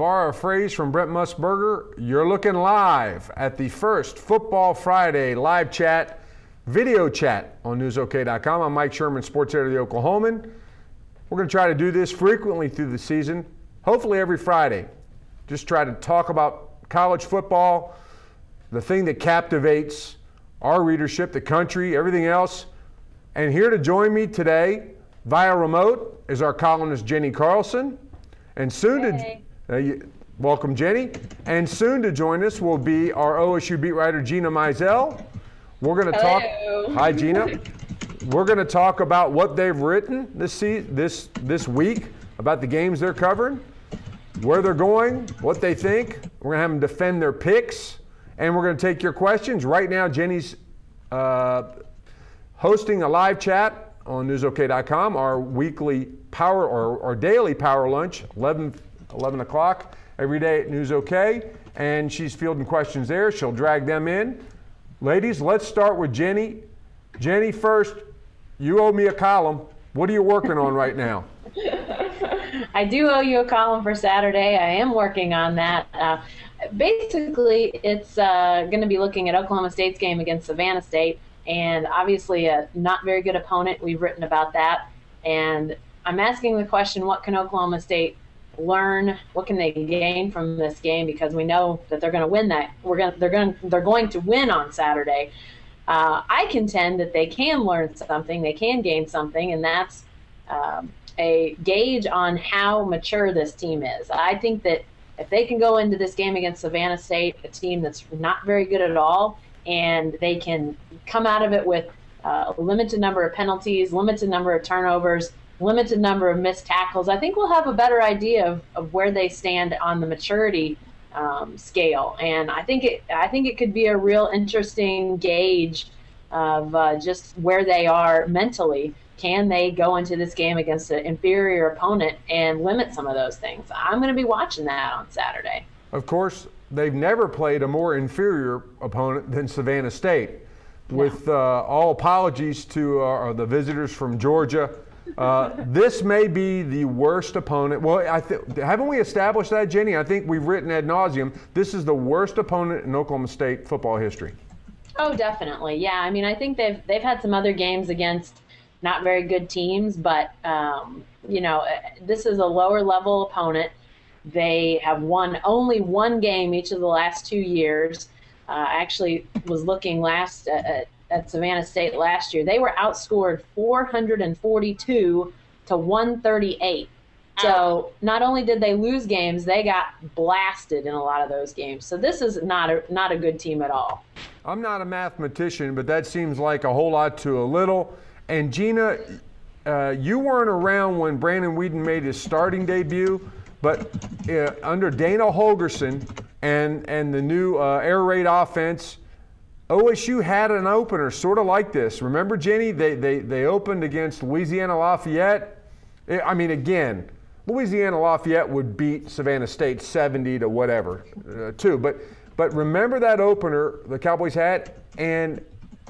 borrow a phrase from Brent Musburger, you're looking live at the first Football Friday live chat, video chat on newsok.com. I'm Mike Sherman, sports editor of the Oklahoman. We're going to try to do this frequently through the season, hopefully every Friday. Just try to talk about college football, the thing that captivates our readership, the country, everything else. And here to join me today via remote is our columnist Jenny Carlson. And soon welcome Jenny. And soon to join us will be our OSU beat writer Gina Mizell. We're going to talk. Hi Gina. We're going to talk about what they've written this week, about the games they're covering, where they're going, what they think. We're going to have them defend their picks, and we're going to take your questions. Right now, Jenny's hosting a live chat on newsok.com, our weekly power or daily power lunch, 11 o'clock every day at newsok, and she's fielding questions there. She'll drag them in. Ladies, let's start with Jenny. Jenny, first, you owe me a column. What are you working on right now? I do owe you a column for Saturday. I am working on that. Basically, it's going to be looking at Oklahoma State's game against Savannah State, and obviously a not very good opponent. We've written about that. And I'm asking the question, what can Oklahoma State learn? What can they gain from this game? Because we know that they're going to win that. They're going to win on Saturday. I contend that they can learn something, they can gain something, and that's a gauge on how mature this team is. I think that if they can go into this game against Savannah State, a team that's not very good at all, and they can come out of it with a limited number of penalties, limited number of turnovers, limited number of missed tackles, I think we'll have a better idea of where they stand on the maturity scale. And I think it could be a real interesting gauge of just where they are mentally. Can they go into this game against an inferior opponent and limit some of those things? I'm going to be watching that on Saturday. Of course, they've never played a more inferior opponent than Savannah State. With all apologies to the visitors from Georgia, this may be the worst opponent. Well, haven't we established that, Jenny? I think we've written ad nauseum. This is the worst opponent in Oklahoma State football history. Oh, definitely. Yeah, I mean, I think they've had some other games against not very good teams, but this is a lower level opponent. They have won only one game each of the last 2 years. I actually was looking at Savannah State last year. They were outscored 442 to 138. So not only did they lose games, they got blasted in a lot of those games. So this is not a good team at all. I'm not a mathematician, but that seems like a whole lot to a little. And Gina, you weren't around when Brandon Whedon made his starting debut, but under Dana Holgorsen and the new air raid offense, OSU had an opener sort of like this. Remember, Jenny? They opened against Louisiana Lafayette. I mean, again, Louisiana Lafayette would beat Savannah State 70 to whatever, too. But remember that opener the Cowboys had? And,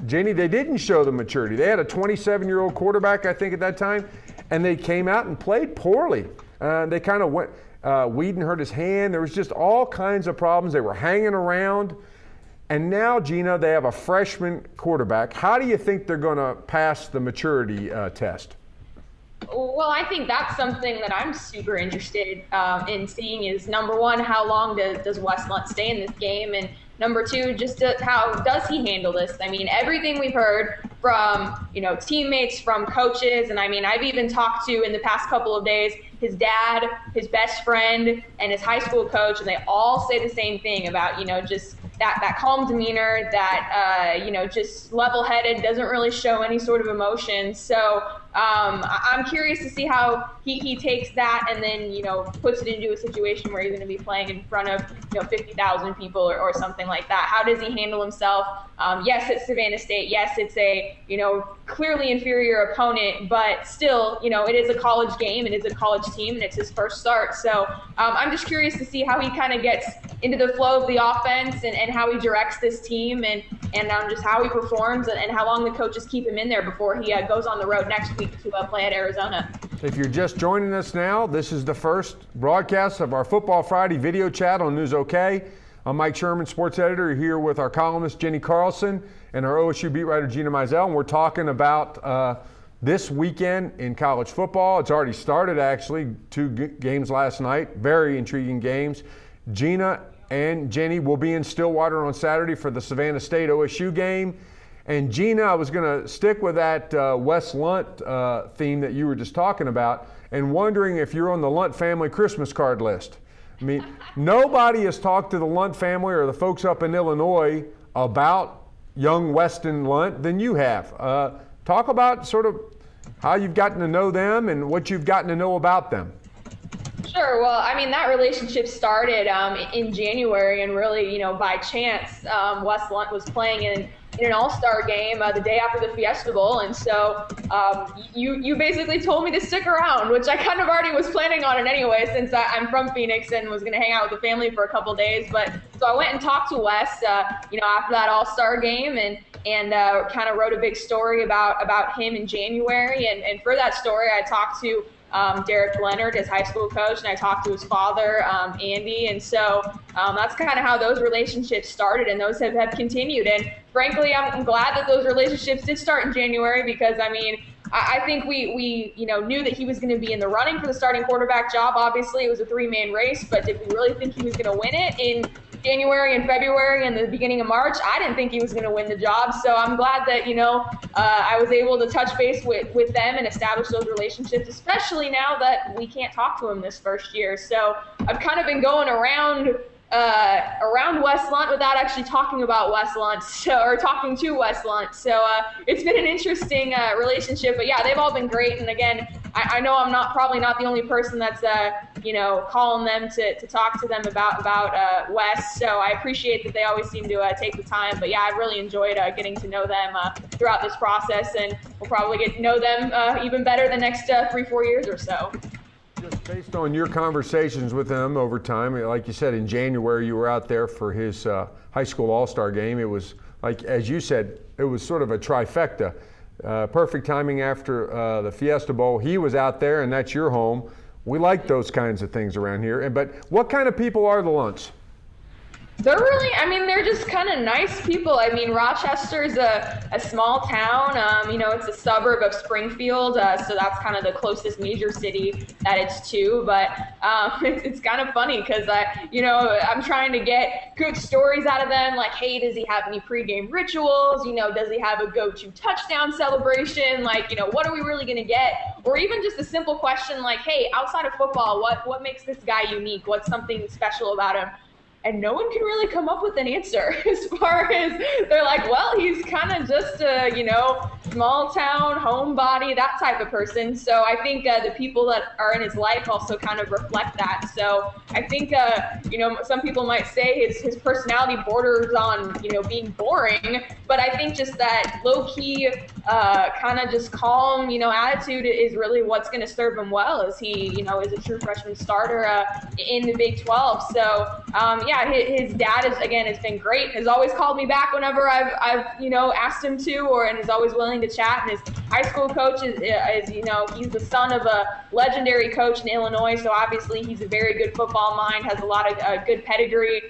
Jenny, they didn't show the maturity. They had a 27-year-old quarterback, I think, at that time, and they came out and played poorly. They kind of went Whedon hurt his hand. There was just all kinds of problems. They were hanging around. And now, Gina, they have a freshman quarterback. How do you think they're going to pass the maturity test? Well, I think that's something that I'm super interested in seeing is, number one, how long does Wes Lunt stay in this game? And number two, just how does he handle this? I mean, everything we've heard from, teammates, from coaches, and I mean, I've even talked to, in the past couple of days, his dad, his best friend, and his high school coach, and they all say the same thing about, just that calm demeanor, that, just level-headed, doesn't really show any sort of emotion. So I'm curious to see how he takes that and then, puts it into a situation where he's going to be playing in front of, 50,000 people or something like that. How does he handle himself? Yes, it's Savannah State. Yes, it's a, clearly inferior opponent, but still, it is a college game. It is a college team, and it's his first start. So I'm just curious to see how he kind of gets into the flow of the offense and how he directs this team and just how he performs and how long the coaches keep him in there before he goes on the road next week to play at Arizona. If you're just joining us now, this is the first broadcast of our Football Friday video chat on News OK. I'm Mike Sherman, sports editor, here with our columnist Jenny Carlson and our OSU beat writer Gina Mizell, and we're talking about this weekend in college football. It's already started, actually. 2 games last night, very intriguing games. Gina and Jenny will be in Stillwater on Saturday for the Savannah State OSU game. And Gina, I was going to stick with that Wes Lunt theme that you were just talking about, and wondering if you're on the Lunt family Christmas card list. I mean, nobody has talked to the Lunt family or the folks up in Illinois about young Weston Lunt than you have. Talk about sort of how you've gotten to know them and what you've gotten to know about them. Sure. Well, I mean, that relationship started in January, and really, by chance, Wes Lunt was playing in an all-star game the day after the Fiesta Bowl, and so you basically told me to stick around, which I kind of already was planning on it anyway, since I'm from Phoenix and was going to hang out with the family for a couple days. But so I went and talked to Wes, after that all-star game, and kind of wrote a big story about him in January, and for that story, I talked to Derek Leonard, his high school coach, and I talked to his father, Andy, and so that's kind of how those relationships started, and those have continued. And frankly, I'm glad that those relationships did start in January, because I think we knew that he was going to be in the running for the starting quarterback job. Obviously, it was a 3-man race, but did we really think he was going to win it in January and February and the beginning of March? I didn't think he was going to win the job. So I'm glad that, I was able to touch base with them and establish those relationships, especially now that we can't talk to him this first year. So I've kind of been going around Wes Lunt without actually talking about Wes Lunt, or talking to Wes Lunt. So it's been an interesting relationship. But yeah, they've all been great. And again, I know I'm probably not the only person that's calling them to talk to them about Wes. So I appreciate that they always seem to take the time. But yeah, I've really enjoyed getting to know them throughout this process, and we'll probably get to know them even better the next 3-4 years or so. Just based on your conversations with him over time, like you said, in January you were out there for his high school all-star game. It was, like as you said, it was sort of a trifecta. Perfect timing after the Fiesta Bowl. He was out there, and that's your home. We like those kinds of things around here. But what kind of people are the Lunts? They're really, they're just kind of nice people. Rochester is a small town. It's a suburb of Springfield, so that's kind of the closest major city that it's to. But it's kind of funny because, I'm trying to get good stories out of them. Like, hey, does he have any pregame rituals? Does he have a go-to touchdown celebration? What are we really going to get? Or even just a simple question like, hey, outside of football, what makes this guy unique? What's something special about him? And no one can really come up with an answer, as far as they're like, well, he's kind of just a, small town, homebody, that type of person. So I think the people that are in his life also kind of reflect that. So I think, some people might say his personality borders on, being boring, but I think just that low-key, kind of just calm, attitude is really what's going to serve him well, as he, is a true freshman starter in the Big 12. So, his dad has been great. Has always called me back whenever I've asked him to, and is always willing to chat. And his high school coach is he's the son of a legendary coach in Illinois, so obviously he's a very good football mind, has a lot of good pedigree.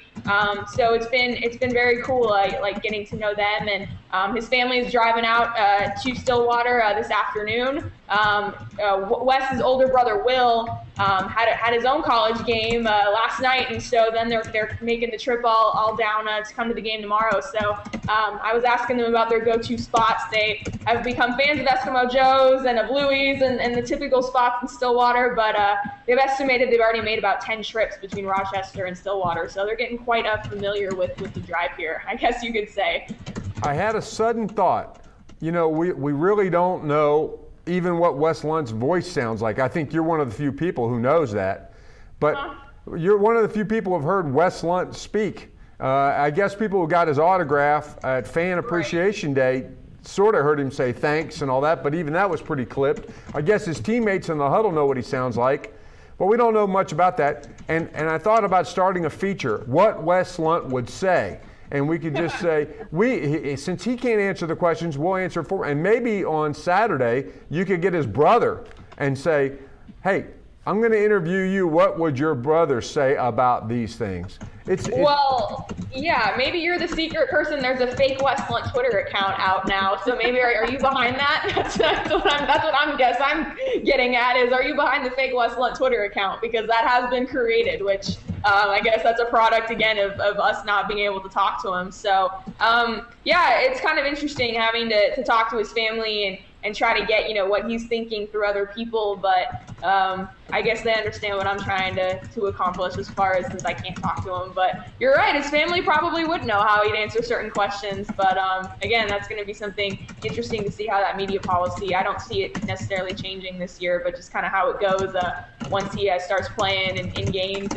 So it's been very cool, getting to know them. And his family is driving out to Stillwater this afternoon. Wes's older brother Will had his own college game last night, and so then they're making the trip all down to come to the game tomorrow. So I was asking them about their go-to spots. They have become fans of Eskimo Joe's and of Louie's and the typical spots in Stillwater, but they've estimated they've already made about 10 trips between Rochester and Stillwater, so they're getting quite familiar with the drive here, I guess you could say. I had a sudden thought. We really don't know even what Wes Lunt's voice sounds like. I think you're one of the few people who knows that. But you're one of the few people who have heard Wes Lunt speak. I guess people who got his autograph at Fan Appreciation Day sort of heard him say thanks and all that, but even that was pretty clipped. I guess his teammates in the huddle know what he sounds like, but we don't know much about that. And I thought about starting a feature, what Wes Lunt would say. And we could just say, since he can't answer the questions, we'll answer for him. And maybe on Saturday, you could get his brother and say, hey, I'm going to interview you. What would your brother say about these things? Well, yeah, maybe you're the secret person. There's a fake West Lunt Twitter account out now, so maybe are you behind that? That's what I'm getting at is, are you behind the fake West Lunt Twitter account? Because that has been created, which I guess that's a product again of us not being able to talk to him. So yeah, it's kind of interesting having to talk to his family and try to get, what he's thinking through other people. But I guess they understand what I'm trying to accomplish as far as since I can't talk to him. But you're right, his family probably would know how he'd answer certain questions. But again, that's going to be something interesting to see how that media policy, I don't see it necessarily changing this year, but just kind of how it goes once he starts playing in games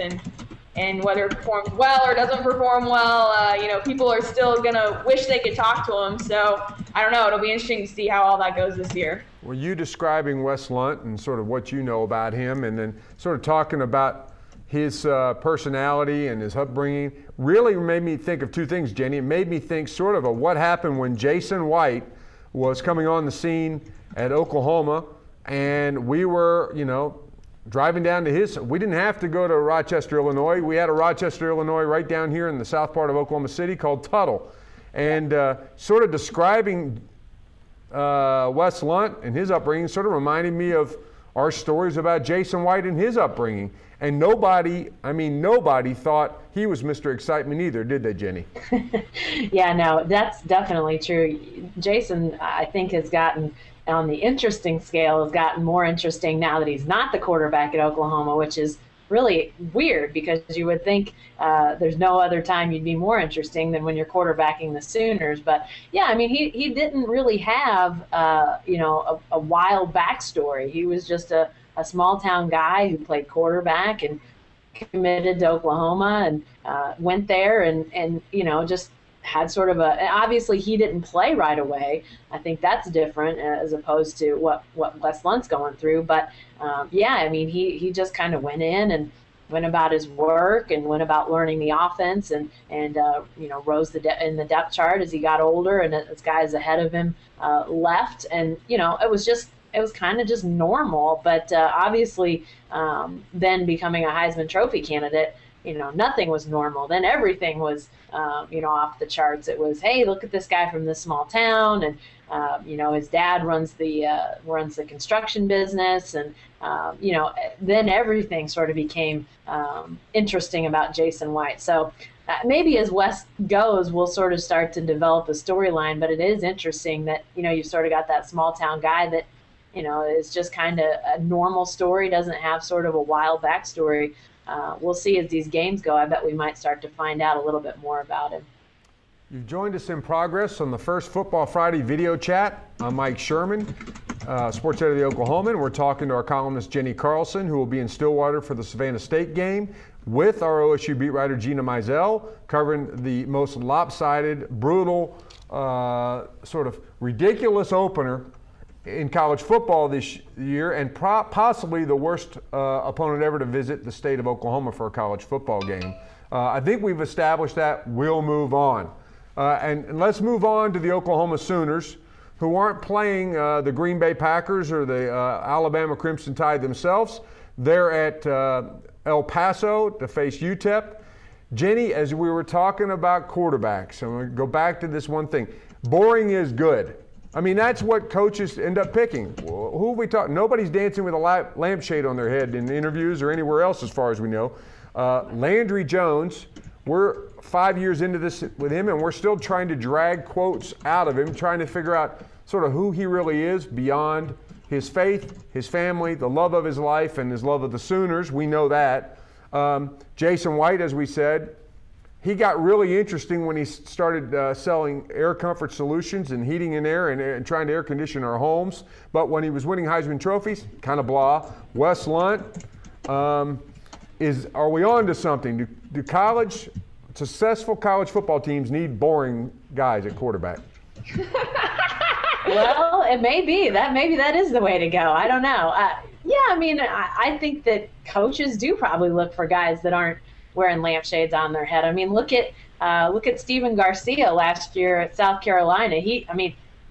and whether it performs well or doesn't perform well, people are still going to wish they could talk to him. So I don't know. It'll be interesting to see how all that goes this year. Were you describing Wes Lunt and sort of what you know about him, and then sort of talking about his personality and his upbringing, really made me think of two things, Jenny. It made me think sort of what happened when Jason White was coming on the scene at Oklahoma, and we were, driving down to we didn't have to go to Rochester, Illinois. We had a Rochester, Illinois right down here in the south part of Oklahoma City called Tuttle. And sort of describing Wes Lunt and his upbringing sort of reminded me of our stories about Jason White and his upbringing. And nobody thought he was Mr. Excitement either, did they, Jenny? Yeah, no, that's definitely true. Jason, I think, has gotten on the interesting scale, has gotten more interesting now that he's not the quarterback at Oklahoma, which is really weird because you would think there's no other time you'd be more interesting than when you're quarterbacking the Sooners. But yeah, he didn't really have a wild backstory. He was just a small town guy who played quarterback and committed to Oklahoma and went there and just had sort of obviously he didn't play right away. I think that's different as opposed to what Wes Lunt's going through. But he just kind of went in and went about his work and went about learning the offense and rose in the depth chart as he got older and as guys ahead of him left. And, it was kind of just normal. But obviously then becoming a Heisman Trophy candidate, nothing was normal. Then everything was, off the charts. It was, hey, look at this guy from this small town, and his dad runs the construction business, and then everything sort of became interesting about Jason White. So maybe as Wes goes, we'll sort of start to develop a storyline. But it is interesting that you've sort of got that small town guy that is just kind of a normal story, doesn't have sort of a wild backstory. We'll see as these games go. I bet we might start to find out a little bit more about him. You've joined us in progress on the first Football Friday video chat. I'm Mike Sherman, sports editor of the Oklahoman. We're talking to our columnist Jenny Carlson, who will be in Stillwater for the Savannah State game, with our OSU beat writer Gina Mizell, covering the most lopsided, brutal, sort of ridiculous opener in college football this year, and possibly the worst opponent ever to visit the state of Oklahoma for a college football game. I think we've established that. We'll move on. And let's move on to the Oklahoma Sooners, who aren't playing the Green Bay Packers or the Alabama Crimson Tide themselves. They're at El Paso to face UTEP. Jenny, as we were talking about quarterbacks, I'm going to go back to this one thing. Boring is good. That's what coaches end up picking. Who are we talking? Nobody's dancing with a lampshade on their head in interviews or anywhere else as far as we know. Landry Jones, we're 5 years into this with him, and we're still trying to drag quotes out of him, trying to figure out sort of who he really is beyond his faith, his family, the love of his life, and his love of the Sooners. We know that. Jason White, as we said, he got really interesting when he started selling air comfort solutions and heating and air and trying to air condition our homes. But when he was winning Heisman trophies, kind of blah. Wes Lunt, are we on to something? Do successful college football teams need boring guys at quarterback? Well, it may be. Maybe that is the way to go. I don't know. I think that coaches do probably look for guys that aren't wearing lampshades on their head. Look at Stephen Garcia last year at South Carolina. He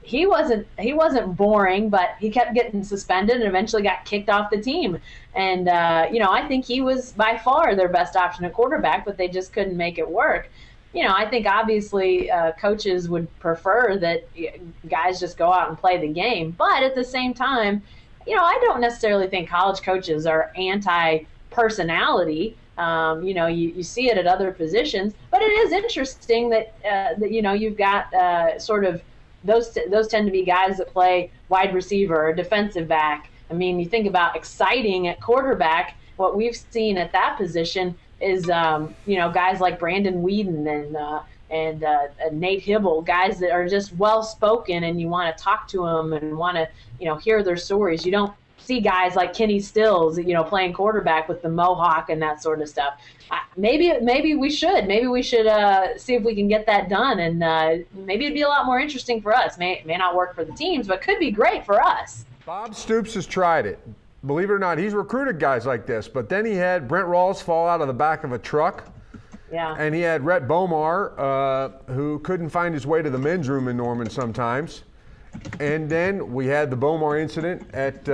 he wasn't boring, but he kept getting suspended and eventually got kicked off the team. And I think he was by far their best option at quarterback, but they just couldn't make it work. I think obviously coaches would prefer that guys just go out and play the game. But at the same time, I don't necessarily think college coaches are anti-personality. You see it at other positions, but it is interesting that you've got sort of those tend to be guys that play wide receiver or defensive back. I mean, you think about exciting at quarterback. What we've seen at that position is guys like Brandon Whedon and Nate Hibble, guys that are just well spoken, and you want to talk to them and want to hear their stories. You don't see guys like Kenny Stills, playing quarterback with the mohawk and that sort of stuff. Maybe we should see if we can get that done, and maybe it'd be a lot more interesting for us. May not work for the teams, but could be great for us. Bob Stoops has tried it. Believe it or not, he's recruited guys like this. But then he had Brent Rawls fall out of the back of a truck. Yeah. And he had Rhett Bomar, who couldn't find his way to the men's room in Norman sometimes. And then we had the Bomar incident at,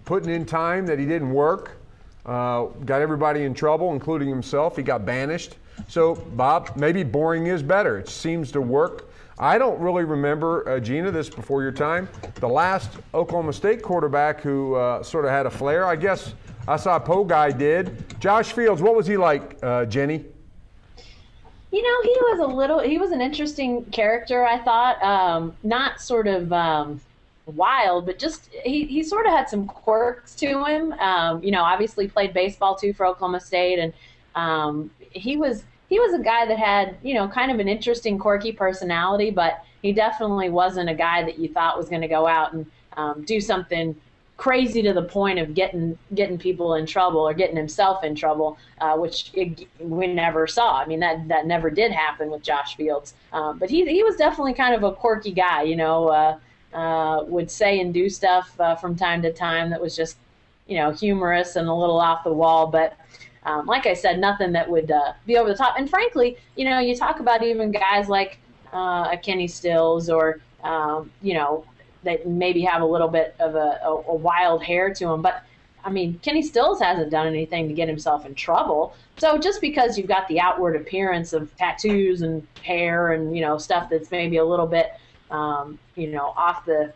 putting in time that he didn't work. Got everybody in trouble, including himself. He got banished. So, Bob, maybe boring is better. It seems to work. I don't really remember, Gina, this before your time, the last Oklahoma State quarterback who sort of had a flair. I guess I saw Poe Guy did. Josh Fields, what was he like, Jenny? He was an interesting character, I thought. Not sort of wild, but just he sort of had some quirks to him. Obviously played baseball too for Oklahoma State, and he was a guy that had kind of an interesting, quirky personality, but he definitely wasn't a guy that you thought was going to go out and do something crazy to the point of getting people in trouble or getting himself in trouble, which we never saw. I mean, that never did happen with Josh Fields. But he was definitely kind of a quirky guy, would say and do stuff from time to time that was just, humorous and a little off the wall. But like I said, nothing that would be over the top. And frankly, you talk about even guys like a Kenny Stills or, that maybe have a little bit of a wild hair to him. But, I mean, Kenny Stills hasn't done anything to get himself in trouble. So just because you've got the outward appearance of tattoos and hair and, stuff that's maybe a little bit, off the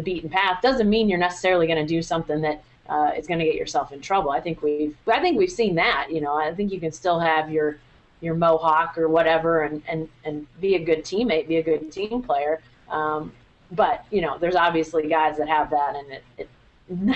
beaten path doesn't mean you're necessarily going to do something that is going to get yourself in trouble. I think we've seen that. I think you can still have your mohawk or whatever and be a good teammate, be a good team player. But there's obviously guys that have that, and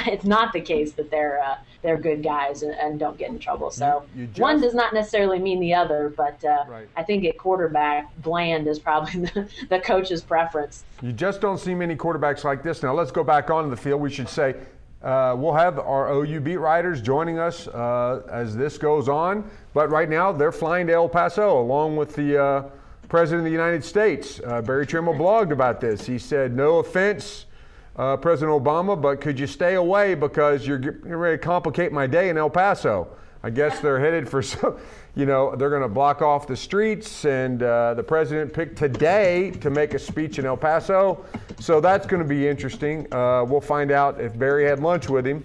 it's not the case that they're good guys and don't get in trouble. So one does not necessarily mean the other, but right. I think at quarterback, bland is probably the coach's preference. You just don't see many quarterbacks like this. Now let's go back onto the field. We should say we'll have our OU beat writers joining us as this goes on. But right now they're flying to El Paso along with the President of the United States. Barry Trimble blogged about this. He said, no offense, President Obama, but could you stay away because you're getting ready to complicate my day in El Paso. I guess they're headed for some, they're going to block off the streets, and the president picked today to make a speech in El Paso. So that's going to be interesting. We'll find out if Barry had lunch with him.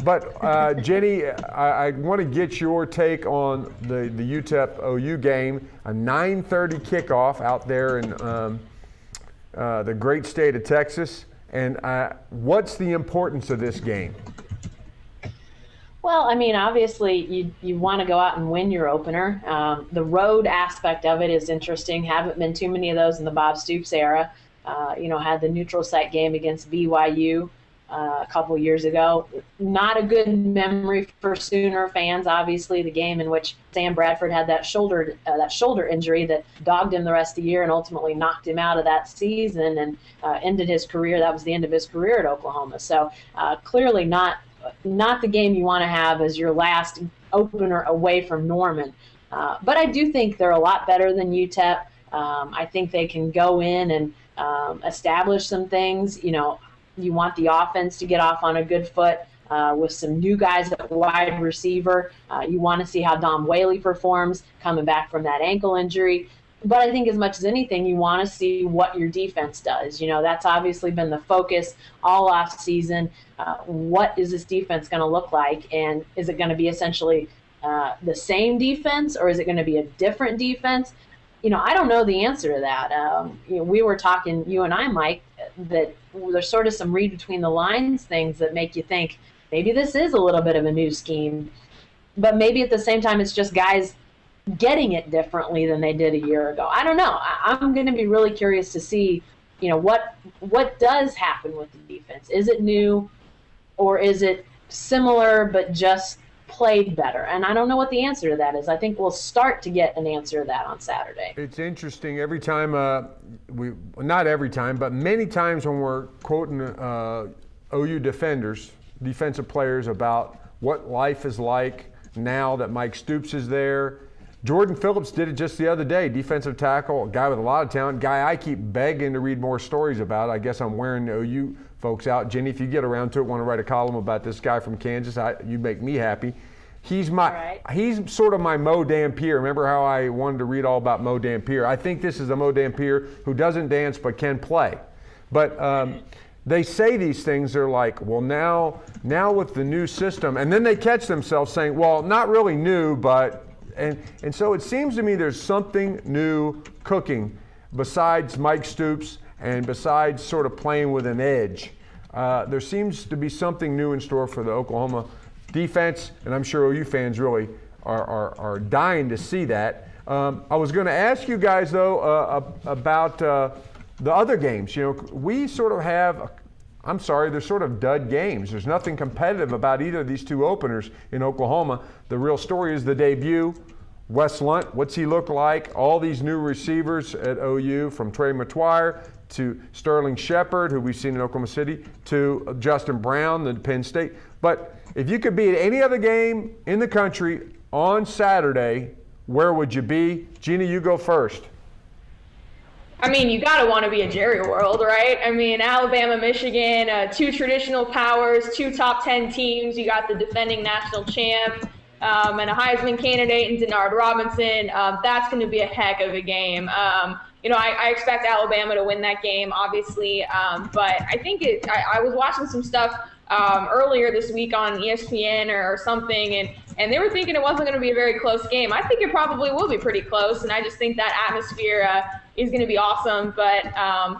But Jenny, I want to get your take on the UTEP-OU game, a 9:30 kickoff out there in the great state of Texas. And what's the importance of this game? Well, I mean, obviously you want to go out and win your opener. The road aspect of it is interesting. Haven't been too many of those in the Bob Stoops era. Had the neutral site game against BYU a couple years ago. Not a good memory for Sooner fans. Obviously, the game in which Sam Bradford had that shoulder injury that dogged him the rest of the year and ultimately knocked him out of that season and ended his career. That was the end of his career at Oklahoma. So clearly not the game you want to have as your last opener away from Norman. But I do think they're a lot better than UTEP. I think they can go in and establish some things. You want the offense to get off on a good foot with some new guys at wide receiver. You want to see how Dom Whaley performs coming back from that ankle injury. But I think as much as anything, you want to see what your defense does. That's obviously been the focus all off season. What is this defense going to look like? And is it going to be essentially the same defense, or is it going to be a different defense? I don't know the answer to that. We were talking, you and I, Mike, that there's sort of some read between the lines things that make you think maybe this is a little bit of a new scheme. But maybe at the same time, it's just guys getting it differently than they did a year ago. I don't know. I'm going to be really curious to see, what does happen with the defense. Is it new, or is it similar but just played better? And I don't know what the answer to that is. I think we'll start to get an answer to that on Saturday. It's interesting every time not every time, but many times when we're quoting OU defensive players about what life is like now that Mike Stoops is there. Jordan Phillips did it just the other day, defensive tackle, a guy with a lot of talent, guy I keep begging to read more stories about. I guess I'm wearing the OU folks out. Jenny, if you get around to it, want to write a column about this guy from Kansas, you make me happy. He's sort of my Mo Dampier. Remember how I wanted to read all about Mo Dampier? I think this is a Mo Dampier who doesn't dance but can play. But they say these things, they're like, well, now with the new system, and then they catch themselves saying, well, not really new, but and so it seems to me there's something new cooking besides Mike Stoops and besides sort of playing with an edge. There seems to be something new in store for the Oklahoma defense, and I'm sure OU fans really are dying to see that. I was going to ask you guys, though, about the other games. We sort of have they're sort of dud games. There's nothing competitive about either of these two openers in Oklahoma. The real story is the debut. Wes Lunt, what's he look like? All these new receivers at OU, from Trey McGuire to Sterling Shepard, who we've seen in Oklahoma City, to Justin Brown, the Penn State. But if you could be at any other game in the country on Saturday, where would you be? Gina, you go first. I mean, you got to want to be at Jerry World, right? I mean, Alabama, Michigan, two traditional powers, two top 10 teams. You got the defending national champ and a Heisman candidate in Denard Robinson. That's going to be a heck of a game. I expect Alabama to win that game, obviously. But I think I was watching some stuff earlier this week on ESPN or something, and they were thinking it wasn't going to be a very close game. I think it probably will be pretty close, and I just think that atmosphere is going to be awesome. But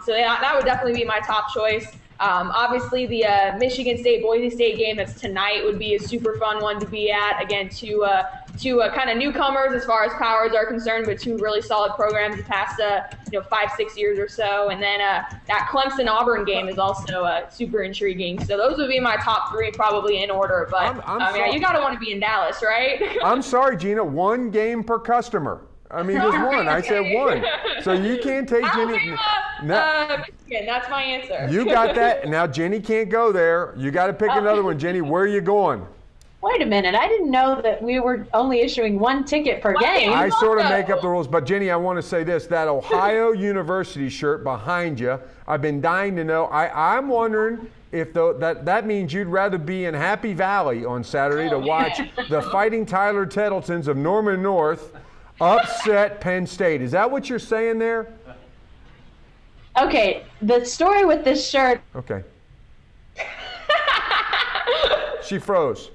so that would definitely be my top choice. Obviously, the Michigan State-Boise State game that's tonight would be a super fun one to be at. Again, two kind of newcomers as far as powers are concerned, but two really solid programs the past 5-6 years or so. And then that Clemson-Auburn game is also super intriguing. So those would be my top three, probably in order. But you got to want to be in Dallas, right? I'm sorry, Gina. One game per customer. I mean, there's one. I said one. So you can't take Jenny. Michigan, that's my answer. You got that. Now, Jenny can't go there. You got to pick another one. Jenny, where are you going? Wait a minute. I didn't know that we were only issuing one ticket per game. I sort of make up the rules. But, Jenny, I want to say this. That Ohio University shirt behind you, I've been dying to know. I'm wondering if that means you'd rather be in Happy Valley on Saturday to watch the Fighting Tyler Tettletons of Norman North upset Penn State. Is that what you're saying there? Okay, the story with this shirt. Okay. She froze.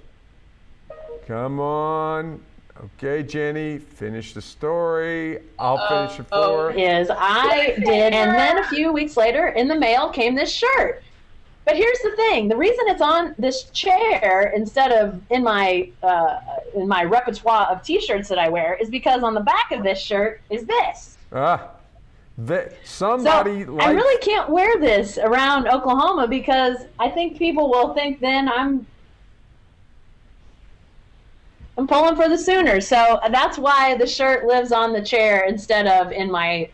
Come on. Okay, Jenny, finish the story. I'll finish it for her. I did, and then a few weeks later, in the mail came this shirt. But here's the thing: the reason it's on this chair instead of in my repertoire of T-shirts that I wear is because on the back of this shirt is this. Somebody. So I really can't wear this around Oklahoma because I think people will think then I'm pulling for the Sooners. So that's why the shirt lives on the chair instead of in my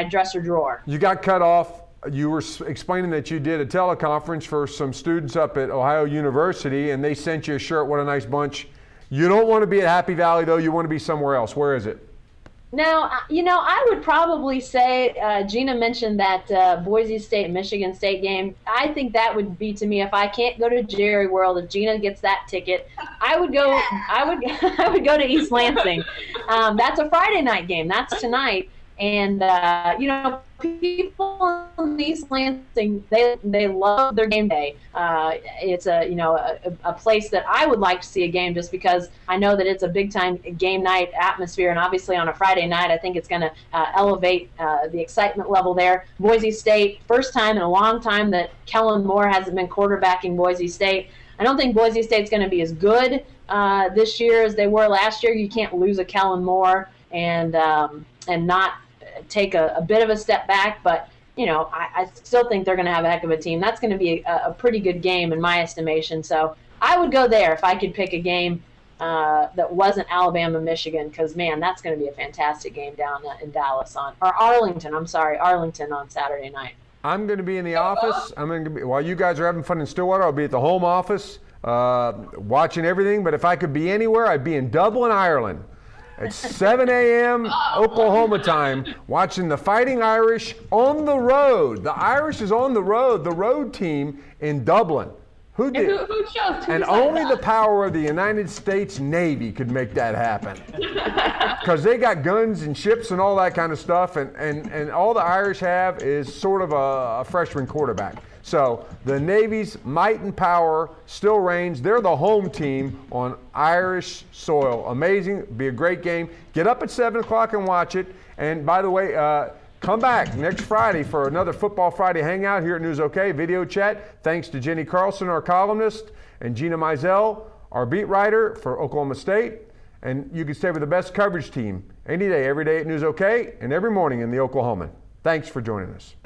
dresser drawer. You got cut off. You were explaining that you did a teleconference for some students up at Ohio University, and they sent you a shirt. What a nice bunch. You don't want to be at Happy Valley, though. You want to be somewhere else. Where is it? Now, I would probably say, Gina mentioned that Boise State, Michigan State game. I think that would be to me, if I can't go to Jerry World, if Gina gets that ticket, I would go to East Lansing. That's a Friday night game. That's tonight. And people in East Lansing, they love their game day. It's a place that I would like to see a game, just because I know that it's a big time game night atmosphere, and obviously on a Friday night, I think it's going to elevate the excitement level there. Boise State, first time in a long time that Kellen Moore hasn't been quarterbacking Boise State. I don't think Boise State's going to be as good this year as they were last year. You can't lose a Kellen Moore and not take a bit of a step back, but I still think they're going to have a heck of a team. That's going to be a pretty good game in my estimation. So I would go there if I could pick a game that wasn't Alabama-Michigan, because, man, that's going to be a fantastic game down in Dallas Arlington on Saturday night. I'm going to be in the office. While you guys are having fun in Stillwater, I'll be at the home office watching everything. But if I could be anywhere, I'd be in Dublin, Ireland. At 7 a.m. Oklahoma time, watching the Fighting Irish on the road. The Irish is on the road team in Dublin. Who did? Who chose? And only the power of the United States Navy could make that happen. Because they got guns and ships and all that kind of stuff, and all the Irish have is sort of a freshman quarterback. So the Navy's might and power still reigns. They're the home team on Irish soil. Amazing. Be a great game. Get up at 7 o'clock and watch it. And by the way, come back next Friday for another Football Friday Hangout here at News OK video chat. Thanks to Jenny Carlson, our columnist, and Gina Mizell, our beat writer for Oklahoma State. And you can stay with the best coverage team any day, every day at News OK, and every morning in the Oklahoman. Thanks for joining us.